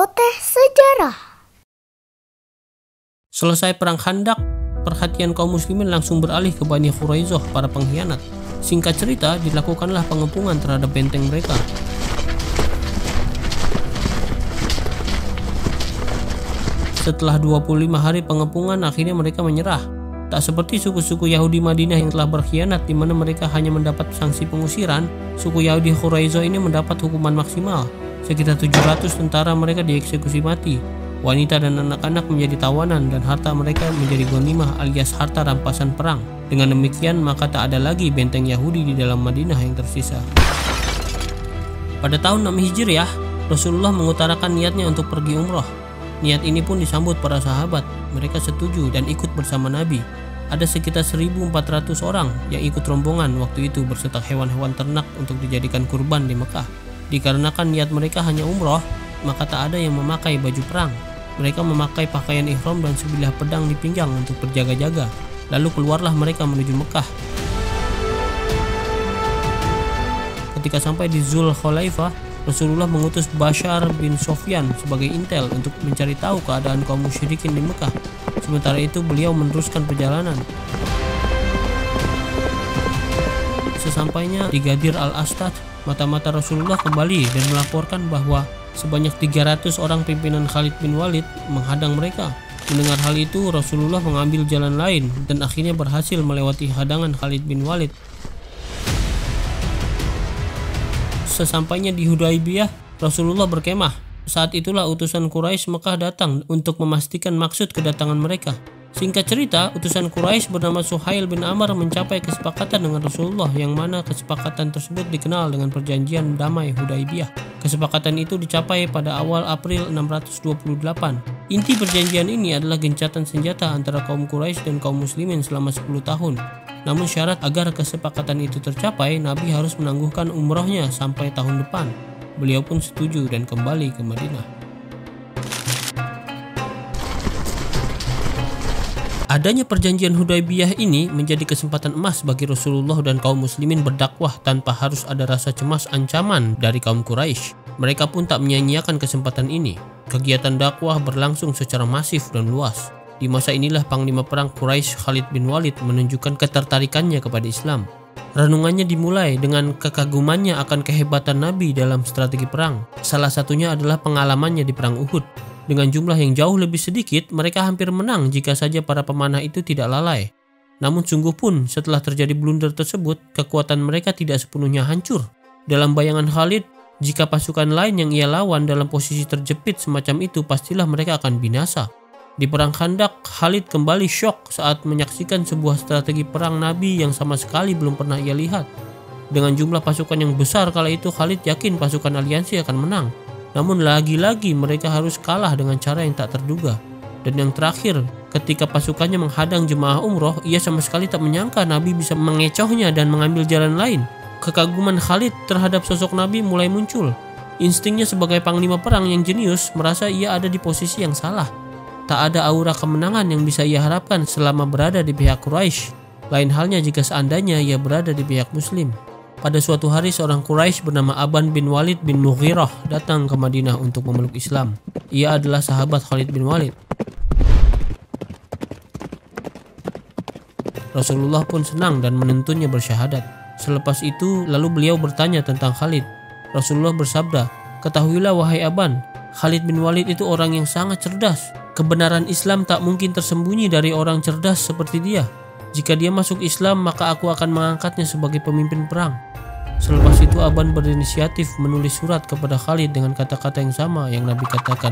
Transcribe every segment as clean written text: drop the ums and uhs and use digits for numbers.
Celoteh Sejarah. Selesai perang Khandaq, perhatian kaum muslimin langsung beralih ke Bani Quraizoh, para pengkhianat. Singkat cerita, dilakukanlah pengepungan terhadap benteng mereka. Setelah 25 hari pengepungan, akhirnya mereka menyerah. Tak seperti suku-suku Yahudi Madinah yang telah berkhianat, di mana mereka hanya mendapat sanksi pengusiran, suku Yahudi Quraizoh ini mendapat hukuman maksimal. Sekitar 700 tentara mereka dieksekusi mati. Wanita dan anak-anak menjadi tawanan dan harta mereka menjadi ghanimah alias harta rampasan perang. Dengan demikian, maka tak ada lagi benteng Yahudi di dalam Madinah yang tersisa. Pada tahun 6 Hijriah, Rasulullah mengutarakan niatnya untuk pergi umroh. Niat ini pun disambut para sahabat. Mereka setuju dan ikut bersama Nabi. Ada sekitar 1.400 orang yang ikut rombongan waktu itu berserta hewan-hewan ternak untuk dijadikan kurban di Mekah. Dikarenakan niat mereka hanya umroh, maka tak ada yang memakai baju perang. Mereka memakai pakaian ihram dan sebilah pedang di pinggang untuk berjaga-jaga. Lalu keluarlah mereka menuju Mekah. Ketika sampai di Zul Khulaifah, Rasulullah mengutus Bashar bin Sofyan sebagai intel untuk mencari tahu keadaan kaum musyrikin di Mekah. Sementara itu beliau meneruskan perjalanan. Sesampainya di Ghadir al-Aswad, mata-mata Rasulullah kembali dan melaporkan bahwa sebanyak 300 orang pimpinan Khalid bin Walid menghadang mereka. Mendengar hal itu, Rasulullah mengambil jalan lain dan akhirnya berhasil melewati hadangan Khalid bin Walid. Sesampainya di Hudaybiyah, Rasulullah berkemah. Saat itulah utusan Quraisy Mekah datang untuk memastikan maksud kedatangan mereka. Singkat cerita, utusan Quraisy bernama Suhail bin Amr mencapai kesepakatan dengan Rasulullah, yang mana kesepakatan tersebut dikenal dengan perjanjian damai Hudaybiyah. Kesepakatan itu dicapai pada awal April 628. Inti perjanjian ini adalah gencatan senjata antara kaum Quraisy dan kaum muslimin selama 10 tahun. Namun syarat agar kesepakatan itu tercapai, Nabi harus menangguhkan umrohnya sampai tahun depan. Beliau pun setuju dan kembali ke Madinah. Adanya perjanjian Hudaybiyah ini menjadi kesempatan emas bagi Rasulullah dan kaum muslimin berdakwah tanpa harus ada rasa cemas ancaman dari kaum Quraisy. Mereka pun tak menyia-nyiakan kesempatan ini. Kegiatan dakwah berlangsung secara masif dan luas. Di masa inilah Panglima Perang Quraisy Khalid bin Walid menunjukkan ketertarikannya kepada Islam. Renungannya dimulai dengan kekagumannya akan kehebatan Nabi dalam strategi perang. Salah satunya adalah pengalamannya di Perang Uhud. Dengan jumlah yang jauh lebih sedikit, mereka hampir menang jika saja para pemanah itu tidak lalai. Namun sungguh pun setelah terjadi blunder tersebut, kekuatan mereka tidak sepenuhnya hancur. Dalam bayangan Khalid, jika pasukan lain yang ia lawan dalam posisi terjepit semacam itu, pastilah mereka akan binasa. Di Perang Khandaq, Khalid kembali syok saat menyaksikan sebuah strategi perang Nabi yang sama sekali belum pernah ia lihat. Dengan jumlah pasukan yang besar kala itu, Khalid yakin pasukan aliansi akan menang. Namun lagi-lagi mereka harus kalah dengan cara yang tak terduga. Dan yang terakhir, ketika pasukannya menghadang jemaah umroh, ia sama sekali tak menyangka Nabi bisa mengecohnya dan mengambil jalan lain. Kekaguman Khalid terhadap sosok Nabi mulai muncul. Instingnya sebagai panglima perang yang jenius merasa ia ada di posisi yang salah. Tak ada aura kemenangan yang bisa ia harapkan selama berada di pihak Quraisy. Lain halnya jika seandainya ia berada di pihak Muslim. Pada suatu hari, seorang Quraisy bernama Aban bin Walid bin Mughirah datang ke Madinah untuk memeluk Islam. Ia adalah sahabat Khalid bin Walid. Rasulullah pun senang dan menuntunnya bersyahadat. Selepas itu, lalu beliau bertanya tentang Khalid. Rasulullah bersabda, "Ketahuilah wahai Aban, Khalid bin Walid itu orang yang sangat cerdas. Kebenaran Islam tak mungkin tersembunyi dari orang cerdas seperti dia. Jika dia masuk Islam, maka aku akan mengangkatnya sebagai pemimpin perang." Selepas itu Aban berinisiatif menulis surat kepada Khalid dengan kata-kata yang sama yang Nabi katakan.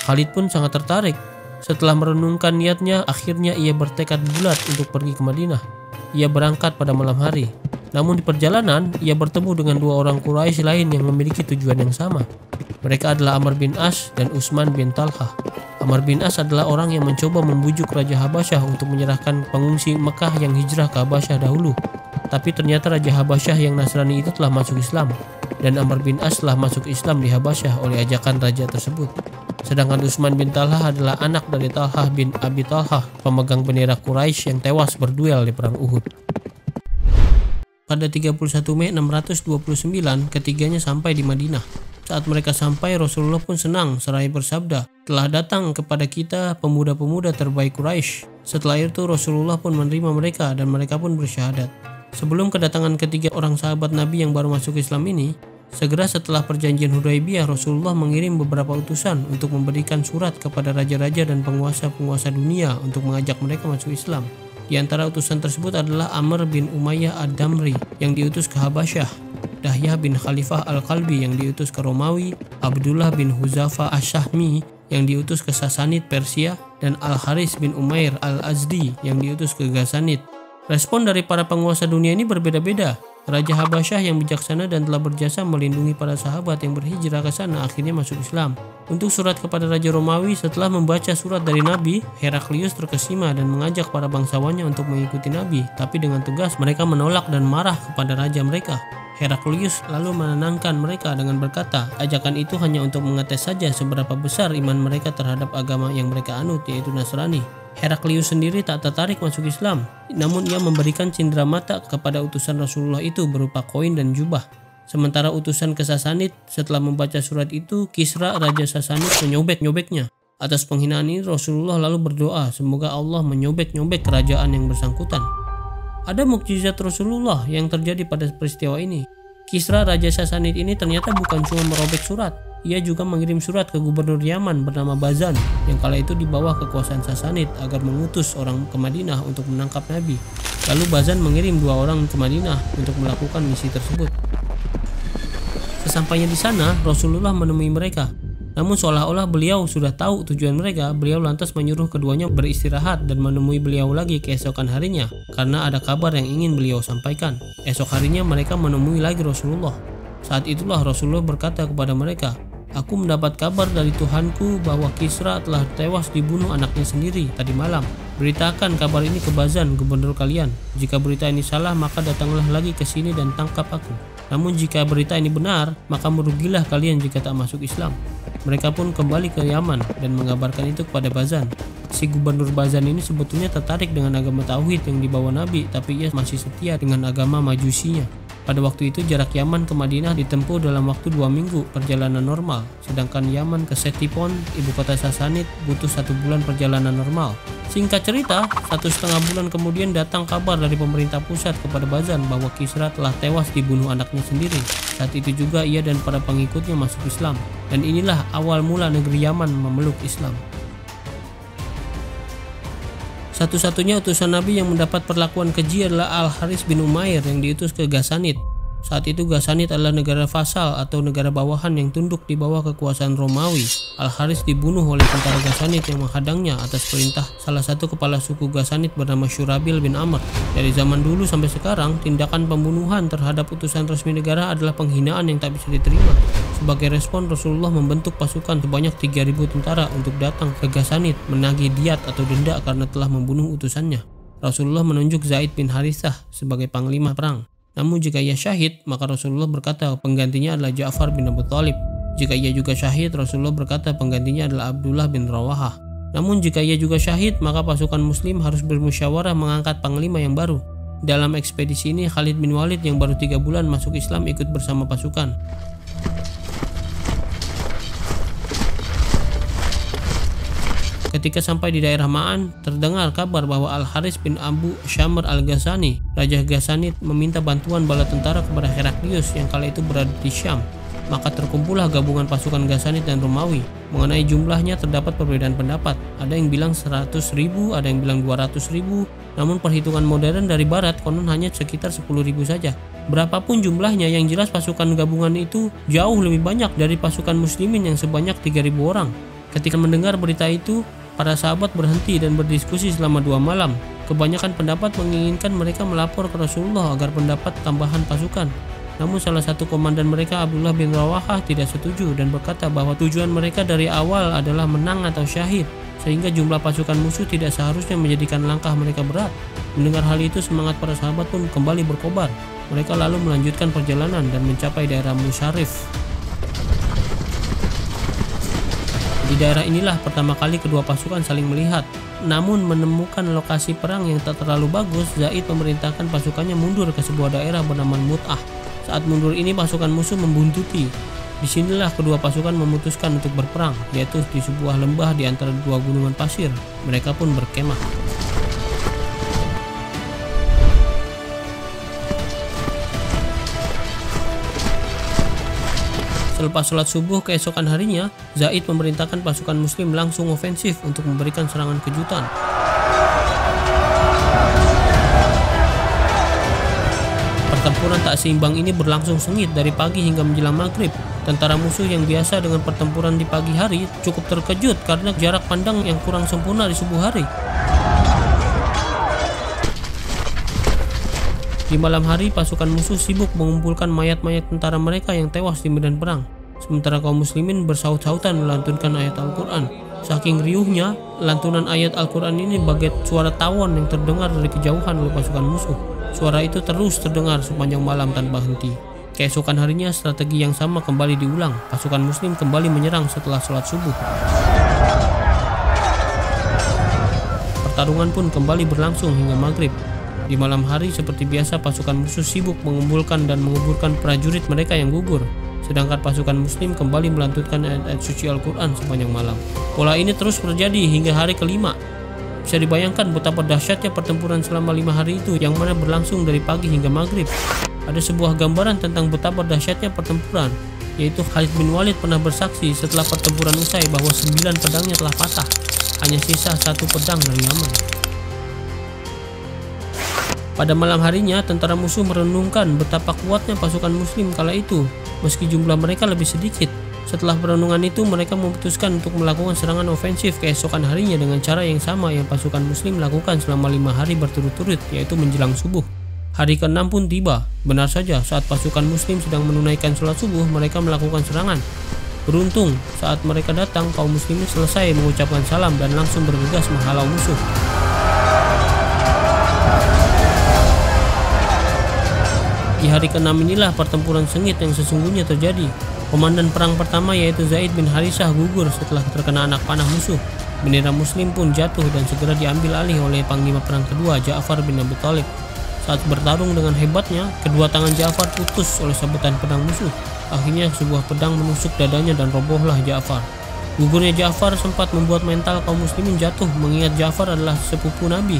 Khalid pun sangat tertarik. Setelah merenungkan niatnya, akhirnya ia bertekad bulat untuk pergi ke Madinah. Ia berangkat pada malam hari. Namun di perjalanan, ia bertemu dengan dua orang Quraisy lain yang memiliki tujuan yang sama. Mereka adalah Amr bin As dan Utsman bin Talhah. Amr bin As adalah orang yang mencoba membujuk Raja Habasyah untuk menyerahkan pengungsi Mekah yang hijrah ke Habasyah dahulu. Tapi ternyata Raja Habasyah yang Nasrani itu telah masuk Islam, dan Amr bin As telah masuk Islam di Habasyah oleh ajakan raja tersebut. Sedangkan Utsman bin Talhah adalah anak dari Talhah bin Abi Talhah, pemegang bendera Quraisy yang tewas berduel di Perang Uhud. Pada 31 Mei 629, ketiganya sampai di Madinah. Saat mereka sampai, Rasulullah pun senang seraya bersabda, "Telah datang kepada kita pemuda-pemuda terbaik Quraisy." Setelah itu Rasulullah pun menerima mereka dan mereka pun bersyahadat. Sebelum kedatangan ketiga orang sahabat Nabi yang baru masuk Islam ini, segera setelah perjanjian Hudaybiyah, Rasulullah mengirim beberapa utusan untuk memberikan surat kepada raja-raja dan penguasa-penguasa dunia untuk mengajak mereka masuk Islam. Di antara utusan tersebut adalah Amr bin Umayyah ad-Damri yang diutus ke Habasyah, Dahyah bin Khalifah al-Kalbi yang diutus ke Romawi, Abdullah bin Huzafa ash-Shahmi yang diutus ke Sasanid Persia, dan Al-Haris bin Umair al-Azdi yang diutus ke Ghassanid. Respon dari para penguasa dunia ini berbeda-beda. Raja Habasyah yang bijaksana dan telah berjasa melindungi para sahabat yang berhijrah ke sana akhirnya masuk Islam. Untuk surat kepada Raja Romawi, setelah membaca surat dari Nabi, Heraklius terkesima dan mengajak para bangsawannya untuk mengikuti Nabi, tapi dengan tegas mereka menolak dan marah kepada raja mereka. Heraklius lalu menenangkan mereka dengan berkata, ajakan itu hanya untuk mengetes saja seberapa besar iman mereka terhadap agama yang mereka anut, yaitu Nasrani. Heraklius sendiri tak tertarik masuk Islam, namun ia memberikan cindera mata kepada utusan Rasulullah itu berupa koin dan jubah. Sementara utusan ke Sasanid setelah membaca surat itu, Kisra Raja Sasanid menyobek-nyobeknya. Atas penghinaan ini Rasulullah lalu berdoa semoga Allah menyobek-nyobek kerajaan yang bersangkutan. Ada mukjizat Rasulullah yang terjadi pada peristiwa ini. Kisra Raja Sasanid ini ternyata bukan cuma merobek surat, ia juga mengirim surat ke gubernur Yaman bernama Bazan yang kala itu di bawah kekuasaan Sasanid agar mengutus orang ke Madinah untuk menangkap Nabi. Lalu Bazan mengirim 2 orang ke Madinah untuk melakukan misi tersebut. Sesampainya di sana, Rasulullah menemui mereka. Namun seolah-olah beliau sudah tahu tujuan mereka, beliau lantas menyuruh keduanya beristirahat dan menemui beliau lagi keesokan harinya karena ada kabar yang ingin beliau sampaikan. Esok harinya mereka menemui lagi Rasulullah. Saat itulah Rasulullah berkata kepada mereka, "Aku mendapat kabar dari Tuhanku bahwa Kisra telah tewas dibunuh anaknya sendiri tadi malam. Beritakan kabar ini ke Bazan, gubernur kalian. Jika berita ini salah, maka datanglah lagi ke sini dan tangkap aku. Namun jika berita ini benar, maka merugilah kalian jika tak masuk Islam." Mereka pun kembali ke Yaman dan mengabarkan itu kepada Bazan. Si gubernur Bazan ini sebetulnya tertarik dengan agama Tauhid yang dibawa Nabi, tapi ia masih setia dengan agama Majusinya. Pada waktu itu jarak Yaman ke Madinah ditempuh dalam waktu 2 minggu perjalanan normal, sedangkan Yaman ke Setipon, ibu kota Sasanid, butuh 1 bulan perjalanan normal. Singkat cerita, 1,5 bulan kemudian datang kabar dari pemerintah pusat kepada Bazan bahwa Kisra telah tewas dibunuh anaknya sendiri. Saat itu juga ia dan para pengikutnya masuk Islam, dan inilah awal mula negeri Yaman memeluk Islam. Satu-satunya utusan Nabi yang mendapat perlakuan keji adalah Al-Haris bin Umair yang diutus ke Ghassanid. Saat itu Ghassanid adalah negara vasal atau negara bawahan yang tunduk di bawah kekuasaan Romawi. Al-Haris dibunuh oleh tentara Ghassanid yang menghadangnya atas perintah salah satu kepala suku Ghassanid bernama Syurabil bin Amr. Dari zaman dulu sampai sekarang, tindakan pembunuhan terhadap utusan resmi negara adalah penghinaan yang tak bisa diterima. Sebagai respon, Rasulullah membentuk pasukan sebanyak 3.000 tentara untuk datang ke Ghassanid menagih diat atau denda karena telah membunuh utusannya. Rasulullah menunjuk Zaid bin Harithah sebagai panglima perang. Namun jika ia syahid, maka Rasulullah berkata penggantinya adalah Ja'far bin Abu Thalib. Jika ia juga syahid, Rasulullah berkata penggantinya adalah Abdullah bin Rawahah. Namun jika ia juga syahid, maka pasukan muslim harus bermusyawarah mengangkat panglima yang baru. Dalam ekspedisi ini, Khalid bin Walid yang baru 3 bulan masuk Islam ikut bersama pasukan. Ketika sampai di daerah Ma'an, terdengar kabar bahwa Al-Haris bin Abu Syamr al-Ghassani, Raja Ghassanid, meminta bantuan bala tentara kepada Heraklius yang kala itu berada di Syam. Maka terkumpullah gabungan pasukan Ghassanid dan Romawi. Mengenai jumlahnya terdapat perbedaan pendapat. Ada yang bilang 100.000, ada yang bilang 200.000. Namun perhitungan modern dari barat konon hanya sekitar 10.000 saja. Berapapun jumlahnya, yang jelas pasukan gabungan itu jauh lebih banyak dari pasukan muslimin yang sebanyak 3.000 orang. Ketika mendengar berita itu, para sahabat berhenti dan berdiskusi selama 2 malam. Kebanyakan pendapat menginginkan mereka melapor ke Rasulullah agar mendapat tambahan pasukan. Namun salah satu komandan mereka, Abdullah bin Rawahah, tidak setuju dan berkata bahwa tujuan mereka dari awal adalah menang atau syahid, sehingga jumlah pasukan musuh tidak seharusnya menjadikan langkah mereka berat. Mendengar hal itu, semangat para sahabat pun kembali berkobar. Mereka lalu melanjutkan perjalanan dan mencapai daerah Musyarif. Di daerah inilah pertama kali kedua pasukan saling melihat. Namun menemukan lokasi perang yang tak terlalu bagus, Zaid memerintahkan pasukannya mundur ke sebuah daerah bernama Mut'ah. Saat mundur ini pasukan musuh membuntuti. Disinilah kedua pasukan memutuskan untuk berperang, yaitu di sebuah lembah di antara dua gunungan pasir. Mereka pun berkemah. Selepas sholat subuh keesokan harinya, Zaid memerintahkan pasukan muslim langsung ofensif untuk memberikan serangan kejutan. Pertempuran tak seimbang ini berlangsung sengit dari pagi hingga menjelang maghrib. Tentara musuh yang biasa dengan pertempuran di pagi hari cukup terkejut karena jarak pandang yang kurang sempurna di subuh hari. Di malam hari, pasukan musuh sibuk mengumpulkan mayat-mayat tentara mereka yang tewas di medan perang. Sementara kaum muslimin bersaut-sautan melantunkan ayat Al-Quran. Saking riuhnya, lantunan ayat Al-Quran ini bagai suara tawon yang terdengar dari kejauhan oleh pasukan musuh. Suara itu terus terdengar sepanjang malam tanpa henti. Keesokan harinya, strategi yang sama kembali diulang. Pasukan muslim kembali menyerang setelah sholat subuh. Pertarungan pun kembali berlangsung hingga maghrib. Di malam hari seperti biasa pasukan musuh sibuk mengumpulkan dan menguburkan prajurit mereka yang gugur. Sedangkan pasukan muslim kembali melantunkan ayat-ayat suci Al-Quran sepanjang malam. Pola ini terus terjadi hingga hari kelima. Bisa dibayangkan betapa dahsyatnya pertempuran selama 5 hari itu yang mana berlangsung dari pagi hingga maghrib. Ada sebuah gambaran tentang betapa dahsyatnya pertempuran, yaitu Khalid bin Walid pernah bersaksi setelah pertempuran usai bahwa 9 pedangnya telah patah. Hanya sisa 1 pedang dari Yaman. Pada malam harinya, tentara musuh merenungkan betapa kuatnya pasukan muslim kala itu, meski jumlah mereka lebih sedikit. Setelah perenungan itu, mereka memutuskan untuk melakukan serangan ofensif keesokan harinya dengan cara yang sama yang pasukan muslim lakukan selama 5 hari berturut-turut, yaitu menjelang subuh. Hari ke-6 pun tiba. Benar saja, saat pasukan muslim sedang menunaikan sholat subuh, mereka melakukan serangan. Beruntung, saat mereka datang, kaum muslimin selesai mengucapkan salam dan langsung bergegas menghalau musuh. Di hari ke-6 inilah pertempuran sengit yang sesungguhnya terjadi. Komandan perang pertama yaitu Zaid bin Harisah gugur setelah terkena anak panah musuh. Bendera muslim pun jatuh dan segera diambil alih oleh panglima perang kedua Ja'far bin Abi Thalib. Saat bertarung dengan hebatnya, kedua tangan Ja'far putus oleh sabetan pedang musuh. Akhirnya sebuah pedang menusuk dadanya dan robohlah Ja'far. Gugurnya Ja'far sempat membuat mental kaum muslimin jatuh mengingat Ja'far adalah sepupu Nabi.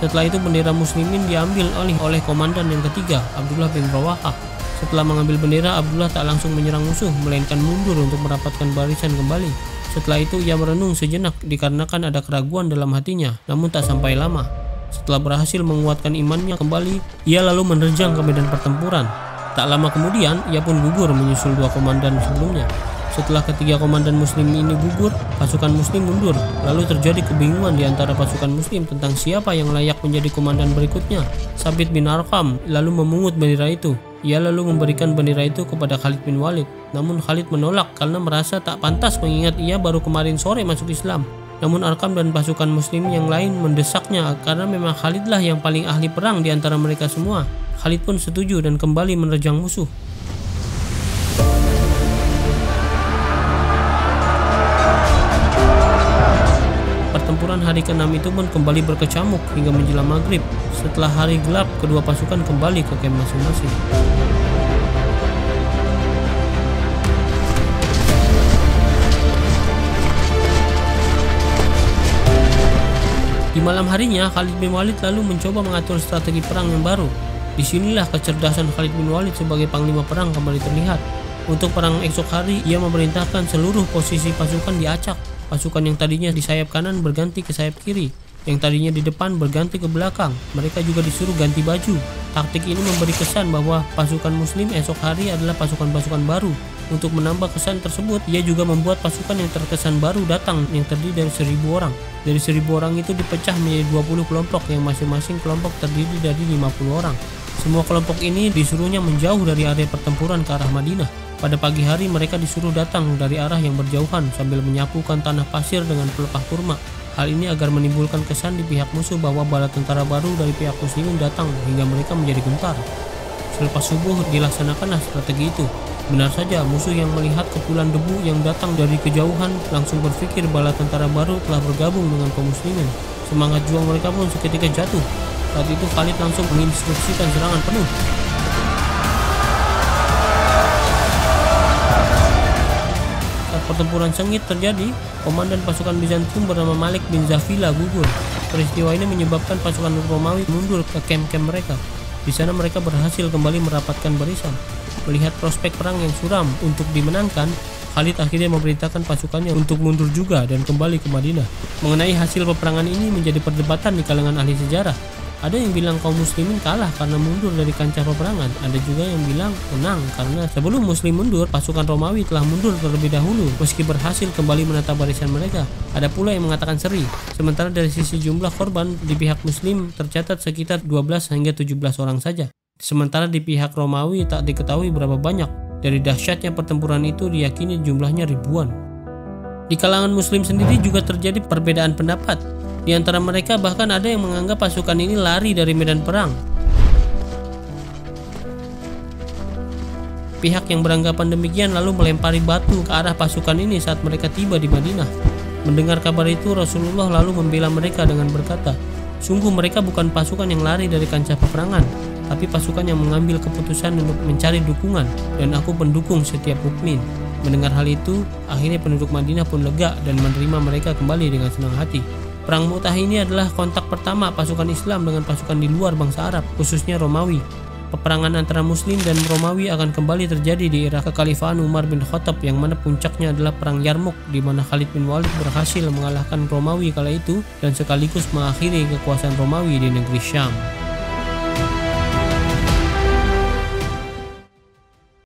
Setelah itu bendera muslimin diambil alih oleh komandan yang ketiga, Abdullah bin Rawahah. Setelah mengambil bendera, Abdullah tak langsung menyerang musuh, melainkan mundur untuk merapatkan barisan kembali. Setelah itu ia merenung sejenak dikarenakan ada keraguan dalam hatinya, namun tak sampai lama. Setelah berhasil menguatkan imannya kembali, ia lalu menerjang ke medan pertempuran. Tak lama kemudian, ia pun gugur menyusul 2 komandan sebelumnya. Setelah ketiga komandan muslim ini gugur, pasukan muslim mundur. Lalu terjadi kebingungan di antara pasukan muslim tentang siapa yang layak menjadi komandan berikutnya. Sabit bin Arqam lalu memungut bendera itu. Ia lalu memberikan bendera itu kepada Khalid bin Walid. Namun Khalid menolak karena merasa tak pantas mengingat ia baru kemarin sore masuk Islam. Namun Arqam dan pasukan muslim yang lain mendesaknya karena memang Khalidlah yang paling ahli perang di antara mereka semua. Khalid pun setuju dan kembali menerjang musuh. Pertempuran hari ke-6 itu pun kembali berkecamuk hingga menjelang maghrib. Setelah hari gelap, kedua pasukan kembali ke kamp masing-masing. Di malam harinya, Khalid bin Walid lalu mencoba mengatur strategi perang yang baru. Disinilah kecerdasan Khalid bin Walid sebagai panglima perang kembali terlihat. Untuk perang esok hari, ia memerintahkan seluruh posisi pasukan diacak. Pasukan yang tadinya di sayap kanan berganti ke sayap kiri, yang tadinya di depan berganti ke belakang. Mereka juga disuruh ganti baju. Taktik ini memberi kesan bahwa pasukan muslim esok hari adalah pasukan-pasukan baru. Untuk menambah kesan tersebut, ia juga membuat pasukan yang terkesan baru datang yang terdiri dari 1000 orang. Dari 1000 orang itu dipecah menjadi 20 kelompok yang masing-masing kelompok terdiri dari 50 orang. Semua kelompok ini disuruhnya menjauh dari area pertempuran ke arah Madinah. Pada pagi hari mereka disuruh datang dari arah yang berjauhan sambil menyapukan tanah pasir dengan pelepah kurma. Hal ini agar menimbulkan kesan di pihak musuh bahwa bala tentara baru dari pihak muslimin datang hingga mereka menjadi gentar. Selepas subuh dilaksanakanlah strategi itu. Benar saja, musuh yang melihat kepulan debu yang datang dari kejauhan langsung berpikir bala tentara baru telah bergabung dengan kaum muslimin. Semangat juang mereka pun seketika jatuh. Saat itu Khalid langsung menginstruksikan serangan penuh. Pertempuran sengit terjadi. Komandan pasukan Bizantium bernama Malik bin Zafila gugur. Peristiwa ini menyebabkan pasukan Romawi mundur ke kamp-kamp mereka. Di sana mereka berhasil kembali merapatkan barisan. Melihat prospek perang yang suram untuk dimenangkan, Khalid akhirnya memerintahkan pasukannya untuk mundur juga dan kembali ke Madinah. Mengenai hasil peperangan ini menjadi perdebatan di kalangan ahli sejarah. Ada yang bilang kaum muslimin kalah karena mundur dari kancah peperangan. Ada juga yang bilang menang karena sebelum muslim mundur, pasukan Romawi telah mundur terlebih dahulu meski berhasil kembali menata barisan mereka. Ada pula yang mengatakan seri. Sementara dari sisi jumlah korban di pihak muslim tercatat sekitar 12 hingga 17 orang saja. Sementara di pihak Romawi tak diketahui berapa banyak. Dari dahsyatnya pertempuran itu diyakini jumlahnya ribuan. Di kalangan muslim sendiri juga terjadi perbedaan pendapat. Di antara mereka bahkan ada yang menganggap pasukan ini lari dari medan perang. Pihak yang beranggapan demikian lalu melempari batu ke arah pasukan ini saat mereka tiba di Madinah. Mendengar kabar itu, Rasulullah lalu membela mereka dengan berkata, "Sungguh mereka bukan pasukan yang lari dari kancah peperangan, tapi pasukan yang mengambil keputusan untuk mencari dukungan, dan aku pendukung setiap mukmin." Mendengar hal itu, akhirnya penduduk Madinah pun lega dan menerima mereka kembali dengan senang hati. Perang Mu'tah ini adalah kontak pertama pasukan Islam dengan pasukan di luar bangsa Arab, khususnya Romawi. Peperangan antara Muslim dan Romawi akan kembali terjadi di era kekhalifahan Umar bin Khattab, yang mana puncaknya adalah Perang Yarmouk, di mana Khalid bin Walid berhasil mengalahkan Romawi kala itu dan sekaligus mengakhiri kekuasaan Romawi di negeri Syam.